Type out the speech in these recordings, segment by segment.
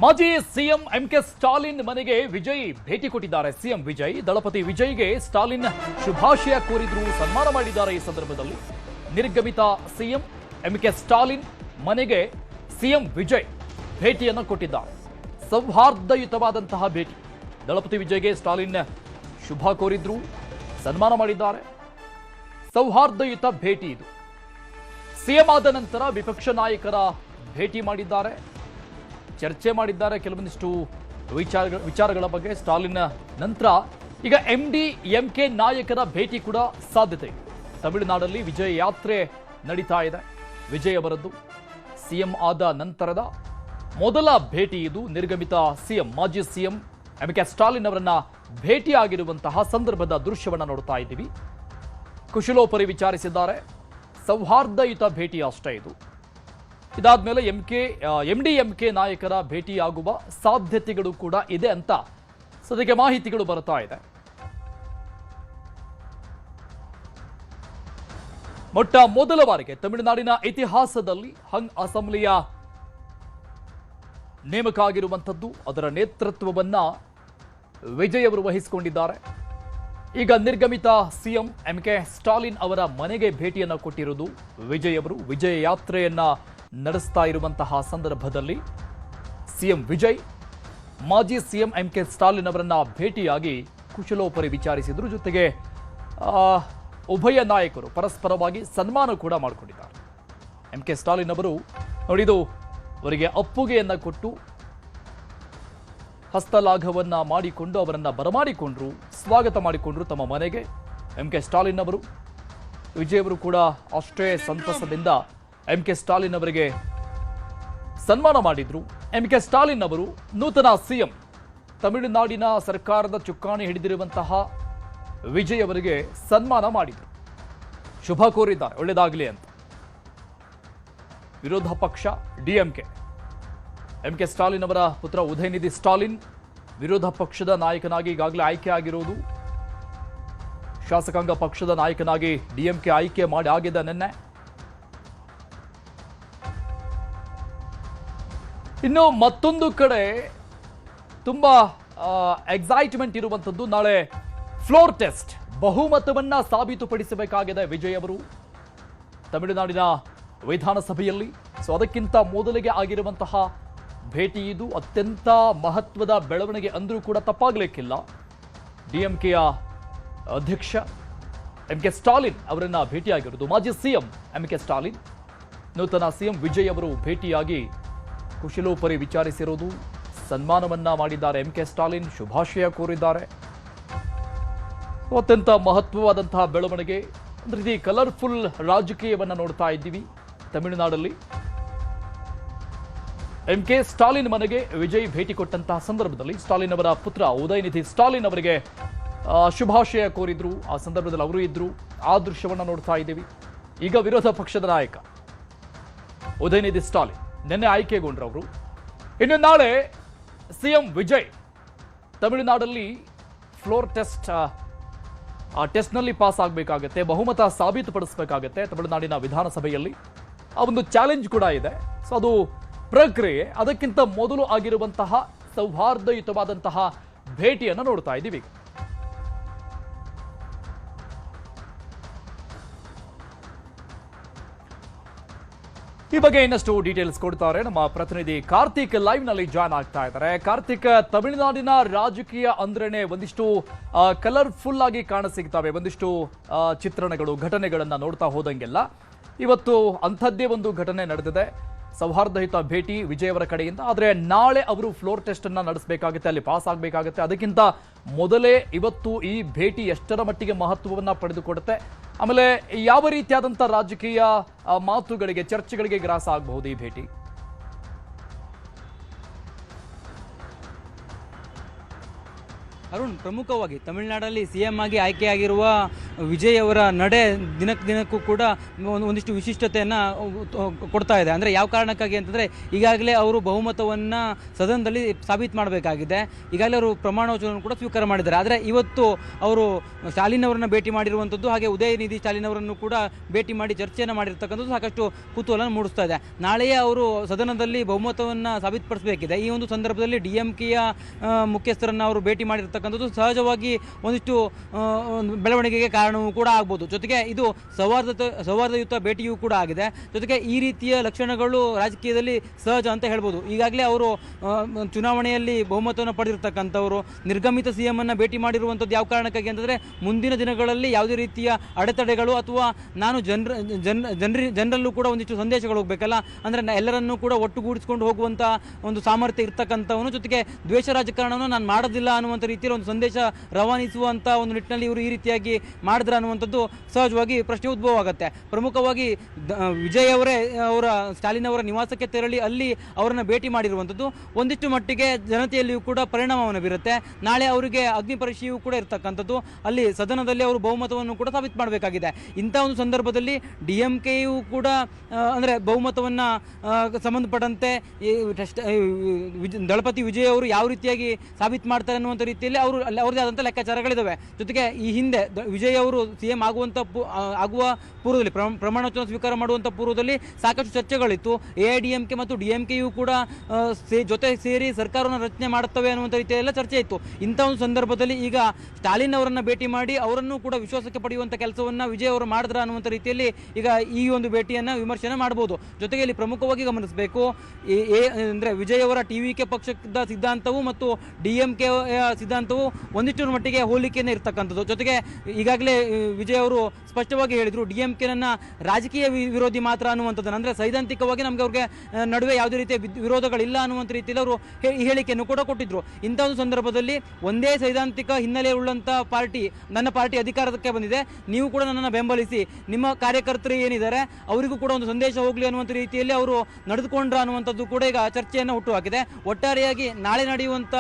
ಮಾಜಿ CM MK Stalin ಮನೆಗೆ ವಿಜಯ್ ಭೇಟಿ ಕೊಟ್ಟಿದ್ದಾರೆ. ಸಿಎಂ ವಿಜಯ್ ದಳಪತಿ ವಿಜಯ್ಗೆ ಸ್ಟಾಲಿನ್ ಶುಭಾಶಯ ಕೋರಿದ್ರು, ಸನ್ಮಾನ ಮಾಡಿದ್ದಾರೆ. ಈ ಸಂದರ್ಭದಲ್ಲಿ ನಿರ್ಗಮಿತ ಸಿಎಂ ಎಂಕೆ ಸ್ಟಾಲಿನ್ ಮನೆಗೆ ಸಿಎಂ ವಿಜಯ್ ಭೇಟಿಯನ್ನು ಕೊಟ್ಟಿದ್ದಾರೆ. ಸೌಹಾರ್ದಯುತವಾದಂತಹ ಭೇಟಿ. ದಳಪತಿ ವಿಜಯ್ಗೆ ಸ್ಟಾಲಿನ್ ಶುಭ ಕೋರಿದ್ರು, ಸನ್ಮಾನ ಮಾಡಿದ್ದಾರೆ. ಸೌಹಾರ್ದಯುತ ಭೇಟಿ ಇದು. ಸಿಎಂ ಆದ ನಂತರ ವಿಪಕ್ಷ ನಾಯಕರ ಭೇಟಿ ಮಾಡಿದ್ದಾರೆ, ಚರ್ಚೆ ಮಾಡಿದ್ದಾರೆ ಕೆಲವೊಂದಿಷ್ಟು ವಿಚಾರಗಳ ಬಗ್ಗೆ. ಸ್ಟಾಲಿನ್ ನಂತರ ಈಗ MDMK ನಾಯಕರ ಭೇಟಿ ಕೂಡ ಸಾಧ್ಯತೆ ಇದೆ. ತಮಿಳುನಾಡಲ್ಲಿ ವಿಜಯ ಯಾತ್ರೆ ನಡೀತಾ ಇದೆ. ವಿಜಯ್ ಅವರದ್ದು ಸಿಎಂ ಆದ ನಂತರದ ಮೊದಲ ಭೇಟಿ ಇದು. ನಿರ್ಗಮಿತ ಸಿಎಂ ಮಾಜಿ ಸಿಎಂ MK ಸ್ಟಾಲಿನ್ ಅವರನ್ನ ಭೇಟಿಯಾಗಿರುವಂತಹ ಸಂದರ್ಭದ ದೃಶ್ಯವನ್ನು ನೋಡ್ತಾ ಇದ್ದೀವಿ. ಕುಶಲೋಪರಿ ವಿಚಾರಿಸಿದ್ದಾರೆ. ಸೌಹಾರ್ದಯುತ ಭೇಟಿ ಅಷ್ಟೇ ಇದು. ಇದಾದ್ಮೇಲೆ MDMK ನಾಯಕರ ಭೇಟಿಯಾಗುವ ಸಾಧ್ಯತೆಗಳು ಕೂಡ ಇದೆ ಅಂತ ಸದ್ಯಕ್ಕೆ ಮಾಹಿತಿಗಳು ಬರ್ತಾ ಇದೆ. ಮೊಟ್ಟ ಮೊದಲ ಬಾರಿಗೆ ತಮಿಳುನಾಡಿನ ಇತಿಹಾಸದಲ್ಲಿ ಹಂಗ್ ಅಸೆಂಬ್ಲಿಯ ನೇಮಕ ಆಗಿರುವಂಥದ್ದು. ಅದರ ನೇತೃತ್ವವನ್ನ ವಿಜಯ್ ಅವರು ವಹಿಸಿಕೊಂಡಿದ್ದಾರೆ. ಈಗ ನಿರ್ಗಮಿತ ಸಿಎಂ MK ಸ್ಟಾಲಿನ್ ಅವರ ಮನೆಗೆ ಭೇಟಿಯನ್ನು ಕೊಟ್ಟಿರುವುದು ವಿಜಯ್ ಅವರು. ವಿಜಯ ಯಾತ್ರೆಯನ್ನ ನಡೆಸ್ತಾ ಇರುವಂತಹ ಸಂದರ್ಭದಲ್ಲಿ ಸಿಎಂ ವಿಜಯ್ ಮಾಜಿ ಸಿಎಂ MK ಸ್ಟಾಲಿನ್ ಅವರನ್ನ ಭೇಟಿಯಾಗಿ ಕುಶಲೋಪರಿ ವಿಚಾರಿಸಿದ್ರು. ಜೊತೆಗೆ ಉಭಯ ನಾಯಕರು ಪರಸ್ಪರವಾಗಿ ಸನ್ಮಾನ ಕೂಡ ಮಾಡಿಕೊಂಡಿದ್ದಾರೆ. MK ಸ್ಟಾಲಿನ್ ಅವರು ನೋಡಿದು ಅವರಿಗೆ ಅಪ್ಪುಗೆಯನ್ನ ಕೊಟ್ಟು ಹಸ್ತಲಾಘವನ್ನ ಮಾಡಿಕೊಂಡು ಅವರನ್ನ ಬರಮಾಡಿಕೊಂಡ್ರು, ಸ್ವಾಗತ ಮಾಡಿಕೊಂಡ್ರು ತಮ್ಮ ಮನೆಗೆ. MK ಸ್ಟಾಲಿನ್ ಅವರು ವಿಜಯ್ ಅವರು ಕೂಡ ಅಷ್ಟೇ ಸಂತಸದಿಂದ MK ಸ್ಟಾಲಿನ್ ಅವರಿಗೆ ಸನ್ಮಾನ ಮಾಡಿದ್ರು. MK ಸ್ಟಾಲಿನ್ ಅವರು ನೂತನ ಸಿಎಂ, ತಮಿಳುನಾಡಿನ ಸರ್ಕಾರದ ಚುಕ್ಕಾಣಿ ಹಿಡಿದಿರುವಂತಹ ವಿಜಯ್ ಅವರಿಗೆ ಸನ್ಮಾನ ಮಾಡಿದ್ರು, ಶುಭ ಕೋರಿದ್ದಾರೆ, ಒಳ್ಳೆಯದಾಗಲಿ ಅಂತ. ವಿರೋಧ ಪಕ್ಷ DMK, MK ಸ್ಟಾಲಿನ್ ಅವರ ಪುತ್ರ ಉದಯನಿಧಿ ಸ್ಟಾಲಿನ್ ವಿರೋಧ ಪಕ್ಷದ ನಾಯಕನಾಗಿ ಈಗಾಗಲೇ ಆಯ್ಕೆ ಆಗಿರುವುದು. ಶಾಸಕಾಂಗ ಪಕ್ಷದ ನಾಯಕನಾಗಿ DMK ಆಯ್ಕೆ ಮಾಡಿ ಆಗಿದೆ ನಿನ್ನೆ. ಇನ್ನು ಮತ್ತೊಂದು ಕಡೆ ತುಂಬಾ ಎಕ್ಸೈಟ್ಮೆಂಟ್ ಇರುವಂಥದ್ದು ನಾಳೆ ಫ್ಲೋರ್ ಟೆಸ್ಟ್. ಬಹುಮತವನ್ನ ಸಾಬೀತುಪಡಿಸಬೇಕಾಗಿದೆ ವಿಜಯ್ ಅವರು ತಮಿಳುನಾಡಿನ ವಿಧಾನಸಭೆಯಲ್ಲಿ. ಸೊ ಅದಕ್ಕಿಂತ ಮೊದಲಿಗೆ ಆಗಿರುವಂತಹ ಭೇಟಿ ಇದು. ಅತ್ಯಂತ ಮಹತ್ವದ ಬೆಳವಣಿಗೆ ಅಂದ್ರೂ ಕೂಡ ತಪ್ಪಾಗಲಿಕ್ಕಿಲ್ಲ. DMKಯ ಅಧ್ಯಕ್ಷ MK ಸ್ಟಾಲಿನ್ ಅವರನ್ನ ಭೇಟಿಯಾಗಿರುವುದು ಮಾಜಿ ಸಿಎಂ MK ಸ್ಟಾಲಿನ್. ನೂತನ ಸಿಎಂ ವಿಜಯ್ ಅವರು ಭೇಟಿಯಾಗಿ ಕುಶಲೋಪರಿ ವಿಚಾರಿಸಿರುವುದು, ಸನ್ಮಾನವನ್ನ ಮಾಡಿದ್ದಾರೆ. MK ಸ್ಟಾಲಿನ್ ಶುಭಾಶಯ ಕೋರಿದ್ದಾರೆ. ಅತ್ಯಂತ ಮಹತ್ವವಾದಂತಹ ಬೆಳವಣಿಗೆ. ಒಂದು ರೀತಿ ಕಲರ್ಫುಲ್ ರಾಜಕೀಯವನ್ನ ನೋಡ್ತಾ ಇದ್ದೀವಿ ತಮಿಳುನಾಡಲ್ಲಿ. MK ಸ್ಟಾಲಿನ್ ಮನೆಗೆ ವಿಜಯ್ ಭೇಟಿ ಕೊಟ್ಟಂತಹ ಸಂದರ್ಭದಲ್ಲಿ ಸ್ಟಾಲಿನ್ ಅವರ ಪುತ್ರ ಉದಯನಿಧಿ ಸ್ಟಾಲಿನ್ ಅವರಿಗೆ ಶುಭಾಶಯ ಕೋರಿದ್ರು. ಆ ಸಂದರ್ಭದಲ್ಲಿ ಅವರು ಇದ್ರು. ಆ ದೃಶ್ಯವನ್ನ ನೋಡ್ತಾ ಇದ್ದೀವಿ. ಈಗ ವಿರೋಧ ಪಕ್ಷದ ನಾಯಕ ಉದಯನಿಧಿ ಸ್ಟಾಲಿನ್ ನಿನ್ನೆ ಆಯ್ಕೆಗೊಂಡ್ರು ಅವರು. ಇನ್ನು ನಾಳೆ ಸಿಎಂ ವಿಜಯ್ ತಮಿಳುನಾಡಲ್ಲಿ ಫ್ಲೋರ್ ಟೆಸ್ಟ್, ಆ ಟೆಸ್ಟ್ನಲ್ಲಿ ಪಾಸ್ ಆಗಬೇಕಾಗತ್ತೆ, ಬಹುಮತ ಸಾಬೀತುಪಡಿಸಬೇಕಾಗತ್ತೆ ತಮಿಳುನಾಡಿನ ವಿಧಾನಸಭೆಯಲ್ಲಿ. ಆ ಒಂದು ಚಾಲೆಂಜ್ ಕೂಡ ಇದೆ. ಸೊ ಅದು ಪ್ರಕ್ರಿಯೆ. ಅದಕ್ಕಿಂತ ಮೊದಲು ಆಗಿರುವಂತಹ ಸೌಹಾರ್ದಯುತವಾದಂತಹ ಭೇಟಿಯನ್ನು ನೋಡ್ತಾ ಇದ್ದೀವಿ. ಈ ಬಗ್ಗೆ ಇನ್ನಷ್ಟು ಡೀಟೇಲ್ಸ್ ಕೊಡ್ತಾರೆ ನಮ್ಮ ಪ್ರತಿನಿಧಿ ಕಾರ್ತಿಕ್. ಲೈವ್ ನಲ್ಲಿ ಜಾಯ್ನ್ ಆಗ್ತಾ ಇದ್ದಾರೆ. ಕಾರ್ತಿಕ್, ತಮಿಳುನಾಡಿನ ರಾಜಕೀಯ ಅಂದ್ರೇನೆ ಒಂದಿಷ್ಟು ಕಲರ್ಫುಲ್ ಆಗಿ ಕಾಣಸಿಗ್ತವೆ. ಒಂದಿಷ್ಟು ಚಿತ್ರಣಗಳು, ಘಟನೆಗಳನ್ನ ನೋಡ್ತಾ ಹೋದಂಗೆಲ್ಲ ಇವತ್ತು ಅಂಥದ್ದೇ ಒಂದು ಘಟನೆ ನಡೆದಿದೆ. ಸೌಹಾರ್ದಯುತ ಭೇಟಿ ವಿಜಯ್ ಅವರ ಕಡೆಯಿಂದ. ಆದರೆ ನಾಳೆ ಅವರು ಫ್ಲೋರ್ ಟೆಸ್ಟ್ ಅನ್ನ ನಡೆಸಬೇಕಾಗುತ್ತೆ, ಅಲ್ಲಿ ಪಾಸ್ ಆಗಬೇಕಾಗುತ್ತೆ. ಅದಕ್ಕಿಂತ ಮೊದಲೇ ಇವತ್ತು ಈ ಭೇಟಿ ಎಷ್ಟರ ಮಟ್ಟಿಗೆ ಮಹತ್ವವನ್ನ ಪಡೆದುಕೊಡುತ್ತೆ, ಆಮೇಲೆ ಯಾವ ರೀತಿಯಾದಂಥ ರಾಜಕೀಯ ಮಾತುಗಳಿಗೆ, ಚರ್ಚೆಗಳಿಗೆ ಗ್ರಾಸ ಆಗಬಹುದು ಈ ಭೇಟಿ? ಅರುಣ್, ಪ್ರಮುಖವಾಗಿ ತಮಿಳುನಾಡಲ್ಲಿ ಸಿಎಂ ಆಗಿ ಆಯ್ಕೆಯಾಗಿರುವ ವಿಜಯ್ ಅವರ ನಡೆ ದಿನಕ್ಕೂ ಕೂಡ ಒಂದಿಷ್ಟು ವಿಶಿಷ್ಟತೆಯನ್ನು ಕೊಡ್ತಾ ಇದೆ. ಅಂದರೆ ಯಾವ ಕಾರಣಕ್ಕಾಗಿ ಅಂತಂದರೆ ಈಗಾಗಲೇ ಅವರು ಬಹುಮತವನ್ನು ಸದನದಲ್ಲಿ ಸಾಬೀತು ಮಾಡಬೇಕಾಗಿದೆ. ಈಗಾಗಲೇ ಅವರು ಪ್ರಮಾಣ ವಚನವನ್ನು ಕೂಡ ಸ್ವೀಕಾರ ಮಾಡಿದ್ದಾರೆ. ಆದರೆ ಇವತ್ತು ಅವರು ಸ್ಟಾಲಿನ್ ಅವರನ್ನು ಭೇಟಿ ಮಾಡಿರುವಂಥದ್ದು, ಹಾಗೆ ಉದಯನಿಧಿ ಸ್ಟಾಲಿನ್ ಅವರನ್ನು ಕೂಡ ಭೇಟಿ ಮಾಡಿ ಚರ್ಚೆಯನ್ನು ಮಾಡಿರ್ತಕ್ಕಂಥದ್ದು ಸಾಕಷ್ಟು ಕುತೂಹಲ ಮೂಡಿಸ್ತಾ ಇದೆ. ನಾಳೆಯೇ ಅವರು ಸದನದಲ್ಲಿ ಬಹುಮತವನ್ನು ಸಾಬೀತುಪಡಿಸಬೇಕಿದೆ. ಈ ಒಂದು ಸಂದರ್ಭದಲ್ಲಿ DMKಯ ಮುಖ್ಯಸ್ಥರನ್ನು ಅವರು ಭೇಟಿ ಮಾಡಿರ್ತಕ್ಕಂಥದ್ದು ಸಹಜವಾಗಿ ಒಂದಿಷ್ಟು ಬೆಳವಣಿಗೆಗೆ ಕಾರಣವೂ ಕೂಡ ಆಗ್ಬೋದು. ಜೊತೆಗೆ ಇದು ಸೌಹಾರ್ದಯುತ ಭೇಟಿಯೂ ಕೂಡ ಆಗಿದೆ. ಜೊತೆಗೆ ಈ ರೀತಿಯ ಲಕ್ಷಣಗಳು ರಾಜಕೀಯದಲ್ಲಿ ಸಹಜ ಅಂತ ಹೇಳ್ಬೋದು. ಈಗಾಗಲೇ ಅವರು ಚುನಾವಣೆಯಲ್ಲಿ ಬಹುಮತವನ್ನು ಪಡೆದಿರ್ತಕ್ಕಂಥವರು, ನಿರ್ಗಮಿತ CM ಅನ್ನು ಭೇಟಿ ಮಾಡಿರುವಂಥದ್ದು ಯಾವ ಕಾರಣಕ್ಕಾಗಿ ಅಂತಂದರೆ ಮುಂದಿನ ದಿನಗಳಲ್ಲಿ ಯಾವುದೇ ರೀತಿಯ ಅಡೆತಡೆಗಳು ಅಥವಾ ನಾನು ಜನರಲ್ಲೂ ಕೂಡ ಒಂದಿಷ್ಟು ಸಂದೇಶಗಳು ಹೋಗಬೇಕಲ್ಲ, ಅಂದರೆ ಎಲ್ಲರನ್ನೂ ಕೂಡ ಒಟ್ಟುಗೂಡಿಸ್ಕೊಂಡು ಹೋಗುವಂಥ ಒಂದು ಸಾಮರ್ಥ್ಯ ಇರ್ತಕ್ಕಂಥವನು, ಜೊತೆಗೆ ದ್ವೇಷ ರಾಜಕಾರಣವನ್ನು ನಾನು ಮಾಡೋದಿಲ್ಲ ಅನ್ನುವಂಥ ರೀತಿಯಲ್ಲಿ ಒಂದು ಸಂದೇಶ ರವಾನಿಸುವಂಥ ಒಂದು ನಿಟ್ಟಿನಲ್ಲಿ ಇವರು ಈ ರೀತಿಯಾಗಿ ಮಾಡಿದ್ರೆ ಅನ್ನುವಂಥದ್ದು ಸಹಜವಾಗಿ ಪ್ರಶ್ನೆ ಉದ್ಭವ ಆಗುತ್ತೆ. ಪ್ರಮುಖವಾಗಿ ವಿಜಯ್ ಅವರೇ ಸ್ಟಾಲಿನ್ ಅವರ ನಿವಾಸಕ್ಕೆ ತೆರಳಿ ಅಲ್ಲಿ ಅವರನ್ನು ಭೇಟಿ ಮಾಡಿರುವಂಥದ್ದು ಒಂದಿಷ್ಟು ಮಟ್ಟಿಗೆ ಜನತೆಯಲ್ಲಿಯೂ ಕೂಡ ಪರಿಣಾಮವನ್ನು ಬೀರುತ್ತೆ. ನಾಳೆ ಅವರಿಗೆ ಅಗ್ನಿ ಪರೀಕ್ಷೆಯೂ ಕೂಡ ಇರತಕ್ಕಂಥದ್ದು, ಅಲ್ಲಿ ಸದನದಲ್ಲಿ ಅವರು ಬಹುಮತವನ್ನು ಕೂಡ ಸಾಬೀತು ಮಾಡಬೇಕಾಗಿದೆ. ಇಂಥ ಒಂದು ಸಂದರ್ಭದಲ್ಲಿ DMKಯೂ ಕೂಡ ಅಂದರೆ ಬಹುಮತವನ್ನು ಸಂಬಂಧಪಟ್ಟಂತೆ ದಳಪತಿ ವಿಜಯ್ ಅವರು ಯಾವ ರೀತಿಯಾಗಿ ಸಾಬೀತು ಮಾಡ್ತಾರೆ ಅನ್ನುವಂಥ ರೀತಿಯಲ್ಲಿ ಅವ್ರದ್ದೇ ಆದಂಥ ಲೆಕ್ಕಾಚಾರಗಳಿದ್ದಾವೆ. ಜೊತೆಗೆ ಈ ಹಿಂದೆ ವಿಜಯ್ ಅವರು CM ಆಗುವ ಪೂರ್ವದಲ್ಲಿ ಪ್ರಮಾಣವಚನ ಸ್ವೀಕಾರ ಮಾಡುವಂಥ ಪೂರ್ವದಲ್ಲಿ ಸಾಕಷ್ಟು ಚರ್ಚೆಗಳಿತ್ತು. AIDMK ಮತ್ತು DMKಯೂ ಕೂಡ ಜೊತೆ ಸೇರಿ ಸರ್ಕಾರವನ್ನು ರಚನೆ ಮಾಡುತ್ತವೆ ಅನ್ನುವಂಥ ರೀತಿಯೆಲ್ಲ ಚರ್ಚೆ ಇತ್ತು. ಇಂಥ ಒಂದು ಸಂದರ್ಭದಲ್ಲಿ ಈಗ ಸ್ಟಾಲಿನ್ ಅವರನ್ನು ಭೇಟಿ ಮಾಡಿ ಅವರನ್ನು ಕೂಡ ವಿಶ್ವಾಸಕ್ಕೆ ಪಡೆಯುವಂಥ ಕೆಲಸವನ್ನು ವಿಜಯ್ ಅವರು ಮಾಡಿದ್ರ ಅನ್ನುವಂಥ ರೀತಿಯಲ್ಲಿ ಈಗ ಈ ಒಂದು ಭೇಟಿಯನ್ನು ವಿಮರ್ಶನೆ ಮಾಡಬಹುದು. ಜೊತೆಗೆ ಇಲ್ಲಿ ಪ್ರಮುಖವಾಗಿ ಗಮನಿಸಬೇಕು, ಅಂದರೆ ವಿಜಯ್ ಅವರ TVK ಪಕ್ಷದ ಸಿದ್ಧಾಂತವು ಮತ್ತು DMK ಸಿದ್ಧಾಂತವು ಒಂದಿಷ್ಟು ಮಟ್ಟಿಗೆ ಹೋಲಿಕೆಯೇ ಇರ್ತಕ್ಕಂಥದ್ದು. ಜೊತೆಗೆ ಈಗಾಗಲೇ ವಿಜಯ್ ಅವರು ಸ್ಪಷ್ಟವಾಗಿ ಹೇಳಿದರು, DMKನನ್ನು ರಾಜಕೀಯ ವಿರೋಧಿ ಮಾತ್ರ ಅನ್ನುವಂಥದ್ದನ್ನು, ಅಂದರೆ ಸೈದ್ಧಾಂತಿಕವಾಗಿ ನಮಗೆ ಅವ್ರಿಗೆ ನಡುವೆ ಯಾವುದೇ ರೀತಿಯ ವಿರೋಧಗಳಿಲ್ಲ ಅನ್ನುವಂಥ ರೀತಿಯಲ್ಲಿ ಅವರು ಈ ಹೇಳಿಕೆಯನ್ನು ಕೂಡ ಕೊಟ್ಟಿದ್ರು. ಇಂಥ ಒಂದು ಸಂದರ್ಭದಲ್ಲಿ ಒಂದೇ ಸೈದ್ಧಾಂತಿಕ ಹಿನ್ನೆಲೆ ಉಳ್ಳಂಥ ಪಾರ್ಟಿ, ನನ್ನ ಪಾರ್ಟಿ ಅಧಿಕಾರಕ್ಕೆ ಬಂದಿದೆ, ನೀವು ಕೂಡ ನನ್ನನ್ನು ಬೆಂಬಲಿಸಿ, ನಿಮ್ಮ ಕಾರ್ಯಕರ್ತರು ಏನಿದ್ದಾರೆ ಅವರಿಗೂ ಕೂಡ ಒಂದು ಸಂದೇಶ ಹೋಗಲಿ ಅನ್ನುವಂಥ ರೀತಿಯಲ್ಲಿ ಅವರು ನಡೆದುಕೊಂಡ್ರ ಅನ್ನುವಂಥದ್ದು ಕೂಡ ಈಗ ಚರ್ಚೆಯನ್ನು ಹುಟ್ಟುಹಾಕಿದೆ. ಒಟ್ಟಾರೆಯಾಗಿ ನಾಳೆ ನಡೆಯುವಂಥ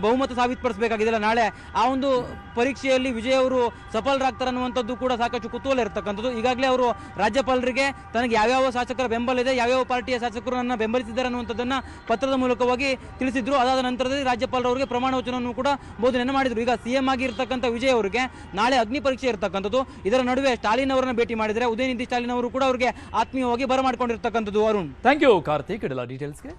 ಬಹುಮತ ಸಾಬೀತುಪಡಿಸಬೇಕಾಗಿದೆಯಲ್ಲ ನಾಳೆ, ಆ ಒಂದು ಪರೀಕ್ಷೆಯಲ್ಲಿ ವಿಜಯ್ ಅವರು ಸಫಲರಾಗ್ತಾರೆ ಅನ್ನುವಂಥದ್ದು ಕೂಡ ಸಾಕಷ್ಟು ಕುತೂಹಲ ಇರತಕ್ಕಂಥದ್ದು. ಈಗಾಗಲೇ ಅವರು ರಾಜ್ಯಪಾಲರಿಗೆ ತನಗೆ ಯಾವ್ಯಾವ ಶಾಸಕರ ಬೆಂಬಲ ಇದೆ, ಯಾವ್ಯಾವ ಪಾರ್ಟಿಯ ಶಾಸಕರು ನನ್ನ ಬೆಂಬಲಿಸಿದ್ದಾರೆ ಅನ್ನುವಂಥದ್ದನ್ನು ಪತ್ರದ ಮೂಲಕವಾಗಿ ತಿಳಿಸಿದ್ರು. ಅದಾದ ನಂತರದಲ್ಲಿ ರಾಜ್ಯಪಾಲರು ಅವರಿಗೆ ಪ್ರಮಾಣ ವಚನವನ್ನು ಕೂಡ ಬೋಧನೆಯನ್ನು ಮಾಡಿದರು. ಈಗ CM ಆಗಿರ್ತಕ್ಕಂಥ ವಿಜಯ್ ಅವರಿಗೆ ನಾಳೆ ಅಗ್ನಿ ಪರೀಕ್ಷೆ ಇರತಕ್ಕಂಥದ್ದು. ಇದರ ನಡುವೆ ಸ್ಟಾಲಿನ್ ಅವರನ್ನು ಭೇಟಿ ಮಾಡಿದರೆ ಉದಯನಿಧಿ ಸ್ಟಾಲಿನ್ ಅವರು ಕೂಡ ಅವರಿಗೆ ಆತ್ಮೀಯವಾಗಿ ಬರಮಾಡಿಕೊಂಡಿರ್ತಕ್ಕಂಥದ್ದು. Arun, thank you Karthik, ಡೀಟೇಲ್ಸ್ಗೆ.